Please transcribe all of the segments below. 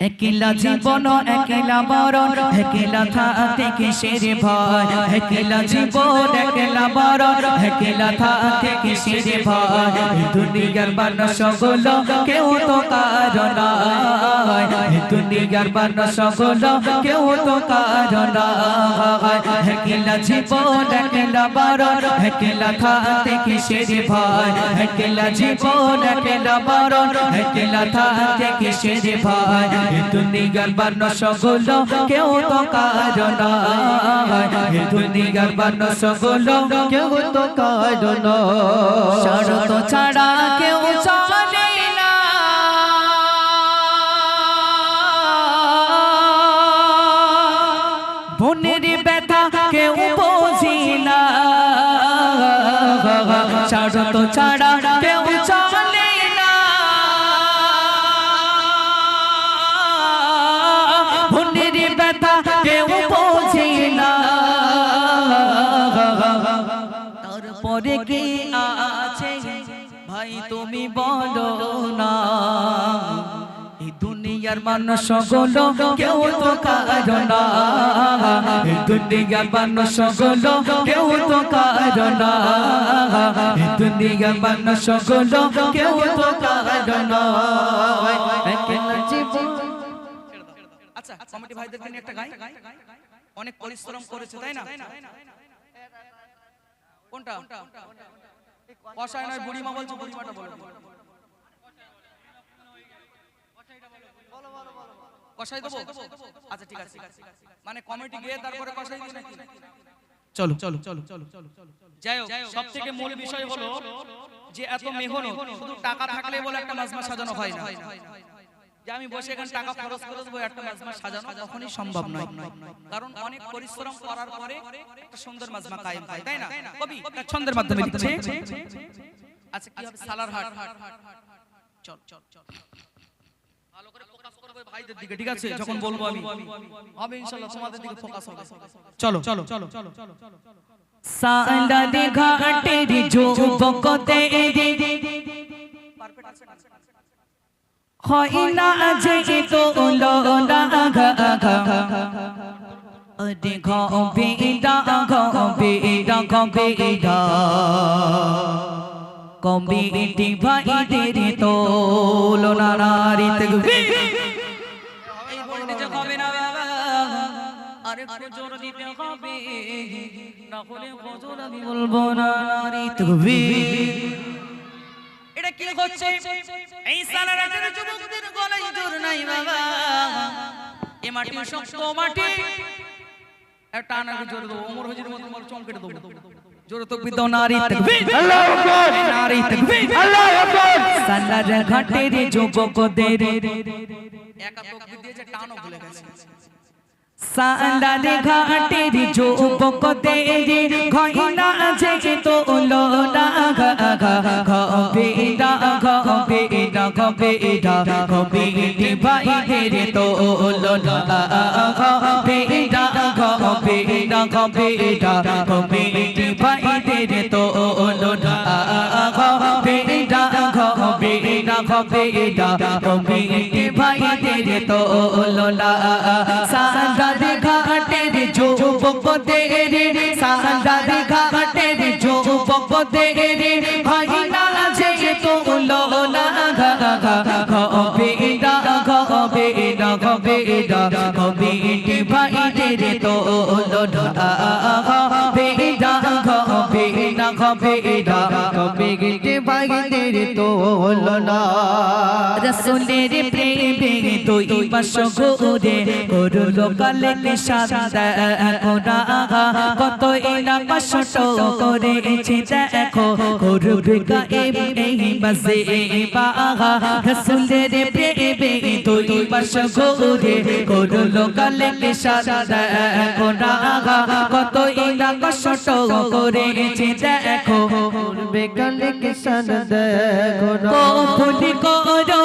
একলা জীবন একলা মরণ একলা থাকতে কিসের ভয় একলা জীবন একলা মরণ একলা থাকতে কিসের ভয় দুনিয়ার মানুষ গুলো কেউ তো কারো নয় দুনিয়ার মানুষ গুলো কেউ তো কারো নয় একলা জীবন একলা মরণ একলা থাকতে কিসের ভয় একলা জীবন একলা মরণ একলা থাকতে কিসের ভয় দুনিয়ার মানুষ গুলো কেউ তো কারো নয় দুনিয়ার মানুষ গুলো কেউ তো কারো নয় শর্ত ছাড়া কেউ চলে না মনের ব্যথা কেউ বোঝে না শর্ত ছাড়া কেউ চলে না মনের ব্যথা কেউ বোঝে না তারপরে কি আছে ভাই তুমি বলো না এই দুনিয়ার মানুষ গুলো কেউ তো কারো না এই দুনিয়ার মানুষ গুলো কেউ তো কারো না এই দুনিয়ার মানুষ গুলো কেউ তো কারো না আচ্ছা কমিটি ভাইদেরকে নিয়ে একটা গাই অনেক পরিশ্রম করেছে তাই না কোনটা কষায় নয় বুড়িমা বলছো বুড়িমাটা বলো কষাই দেবো আচ্ছা ঠিক আছে মানে কমিটি গিয়ে তারপরে কষাই দিই নাকি চলো চলো চলো চলো চলো যাই হোক সবথেকে মূল বিষয় হলো যে এত মেহনত শুধু টাকা থাকলে বলে একটা মাজমা সাজানো হয় না যে আমি বসে এখানে টাকা খরচ করে দেবো একটা মাজমা সাজানো কখনোই সম্ভব নয় কারণ অনেক পরিশ্রম করার পরে একটা সুন্দর মাজমা কায়েম হয় তাই না কবি একটা ছন্দের মাধ্যমে লিখছে আচ্ছা কি হবে সালারহাট চল চল চল ভালো করে ফোকাস করবে ভাইদের দিকে ঠিক আছে যখন বলবো আমি হবে ইনশাআল্লাহ তোমাদের দিকে ফোকাস হবে চলো চলো চলো চলো চলো সালাদ ঘাটের যুবকতে পারফেক্ট আছে হইনা যে তোলো না গা আরে গবেদা কমিটি ভাইদের তোলো না নারী তাকবীর এই ভোল্টেজ হবে না বাবা আরেকটু জোর দিতে হবে না হলে হুজুর আমি বলবো না নারী তাকবীর এটা কি হচ্ছে এই সালারাতের যুবকদের গলায় জোর নাই বাবা এ মাটি শক্ত মাটি একটা আনাকে জোর দাও ওমর হুজুরের মতো বল চমকেটে দাও জোরে তাকবীর দাও নারী তাকবীর আল্লাহু আকবার নারী তাকবীর আল্লাহু আকবার সালার ঘাটের যুবকদের একা তাকবীর দিয়েছে টানও ভুলে গেছে সালার ঘাটের যুবকদের ঘইনা যে তোলো না গা গবেদা কমিটি ভাইদের তোলো না গবেদা কমিটি ভাইদের তোলো না গবেদা কমিটি ভাইদের তোলো না সালার ঘাটের যুবকদের সালার ঘাটের যুবকদের ভাইনা যে তোলো না গবেদা কমিটি ভাইদের তোলো না গবেদা কমিটি ভাইদের তোলো না রাসূলের প্রেমে দুই মাস ঘুরে করলো কালেকে শান্তা কোনা কত ইনা কষ্ট করেছে দেখো করবে গায়েব এই মাঝে বাহা রাসূলের প্রেমে দুই মাস ঘুরে করলো কালেকে শান্তা কোনা কত ইনা কষ্ট করেছে দেখো করবে কালেকে শান্তা কোনা কবুল করো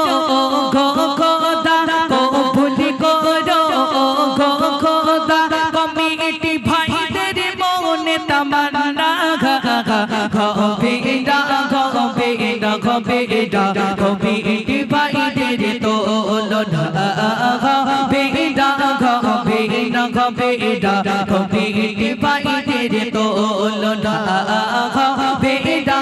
খোদা কবুল করো খোদা কমিটি ভাইদের মনে তামান্না গবেদা কমিটি ভাইদের তোলো না হবে এটা কমিটি ভাইদের তোলনা হবে এটা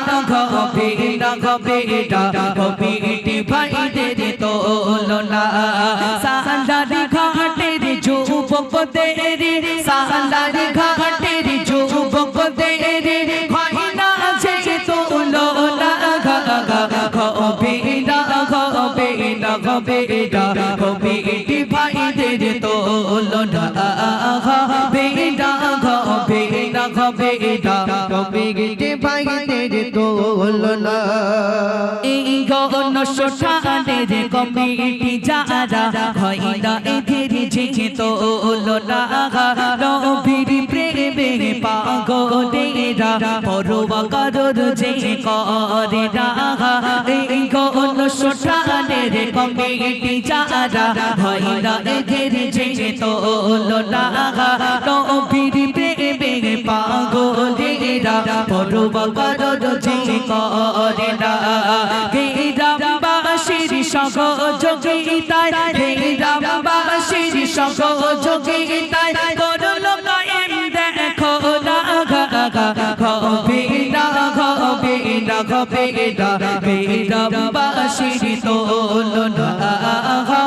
হবে এটা হবে এটা কমিটি ভাইদের তোলনা সান্দারি ঘাটের যুবকদের সান্দারি ঘাটের যুবকদের হয় না যে তোলনা হবে এটা হবে এটা হবে এটা কমিটি ভাইদের তোলনা হবে এটা হবে এটা হবে এটা কমিটি ভাইদের তোলনা এই গণশোষণের কমিটি যারা হয় না এদের যে তোলনা নবীর প্রেমে পাগলেরা পরোয়া কারোর যে করে না এই গণশোষণের কমিটি যারা হয় না এদের যে তোলনা নবীর প্রেমে পাগলেরা পরোয়া কারোর যে করে না গ্রামবাসীর সহযোগিতায় গ্রামবাসীর সহযোগিতায় করল কায়েম দেখো না হবে না হবে না হবে না গ্রামবাসীর তোলনা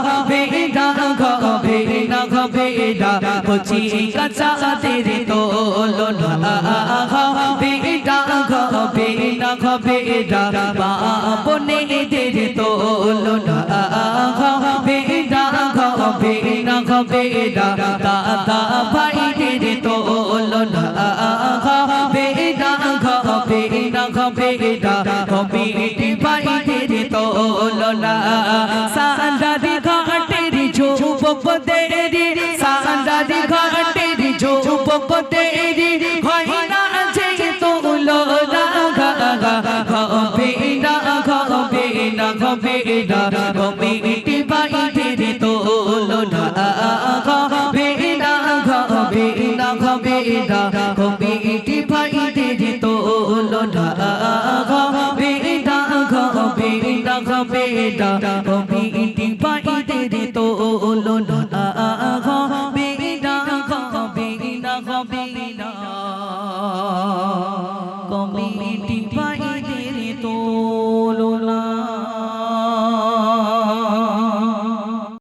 হবে না হবে না হবে না কচি কাঁচাদের তোলনা হবে না হবে না হবে না বাপনেদের তোলনা হবে না হবে না হবে না দাদা ভাইদের তোলনা হবে না হবে না হবে না কমিটি ভাইদের তোলনা সান্দারি ঘাটের যুবকদের সান্দারি ঘাটের যুবকদের হয় না যে তোলনা হবে না হবে না হবে না কমিটি ভাইদের তোলনা হবে না হবে না হবে না কমিটি ভাইদের তোলনা হবে না হবে না হবে না কমিটি ভাইদের তোলনা হবে না হবে না হবে